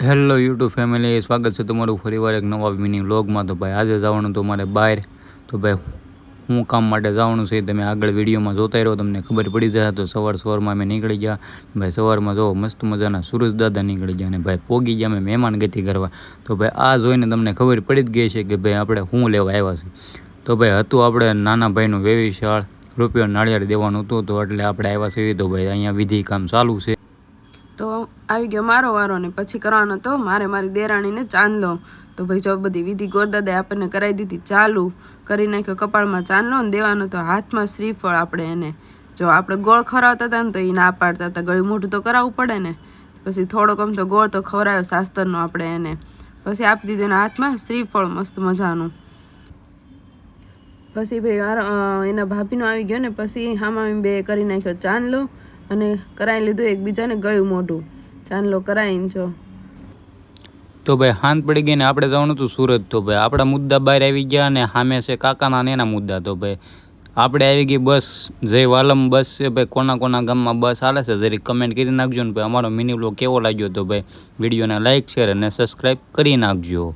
Hello YouTube family, સ્વાગત છે તમારું ફરીવાર એક નવા મિની વ્લોગમાં। તો ભાઈ આજે જવાનું તો મારે બહાર। તો ભાઈ હું કામ માટે જવાનું છે તમે આગળ વિડીયોમાં જોતા રહો, તમને ખબર પડી જાય। તો સવારમાં અમે નીકળી ગયા ભાઈ। સવારમાં જો મસ્ત મજાના સુરજ દાદા નીકળી ગયા અને ભાઈ પોગી ગયા અમે મહેમાનગતિ કરવા। તો ભાઈ આ જોઈને તમને ખબર પડી જ ગઈ છે કે ભાઈ આપણે શું લેવા આવ્યા છે। તો ભાઈ હતું આપણે નાના ભાઈનું વેવિશાળ રૂપિયો નાળિયેર દેવાનું હતું, તો એટલે આપણે આવ્યા છીએ। તો ભાઈ અહીંયા વિધિ કામ ચાલુ છે। તો આવી ગયો મારો વારો ને પછી કરવાનો તો મારી દેરાણીને ચાંદલો। તો ભાઈ જો બધી વિધિ ગોરદાદાએ આપણને કરાવી દીધી ચાલુ કરી નાખ્યો। કપાળમાં ચાંદલો ને દેવાનો તો હાથમાં શ્રીફળ। આપણે એને જો આપણે ગોળ ખવડાવતા હતા ને તો એ ના પાડતા હતા, ગળ્યું મોઢું તો કરાવવું પડે ને। પછી થોડોક આમ તો ગોળ તો ખવડાવ્યો શાસ્ત્રનો આપણે એને, પછી આપી દીધું એના હાથમાં શ્રીફળ મસ્ત મજાનું। પછી ભાઈ એના ભાભીનો આવી ગયો ને પછી હામાં બે કરી નાખ્યો ચાંદલો અને કરાવી લીધું એકબીજાને ગળ્યું મોઢું। ચાંદલો કરાવીને જો તો ભાઈ હાંજ પડી ગઈ ને આપણે જવાનું હતું સુરત। તો ભાઈ આપણા મુદ્દા બહાર આવી ગયા અને સામે છે કાકાના ને એના મુદ્દા। તો ભાઈ આપણે આવી ગઈ બસ, જય વાલમ બસ છે ભાઈ। કોના કોના ગામમાં બસ હાલે છે જરી કમેન્ટ કરી નાખજો ને ભાઈ અમારો મિની વ્લોગ કેવો લાગ્યો। તો ભાઈ વિડીયોને લાઇક શેર અને સબસ્ક્રાઈબ કરી નાખજો।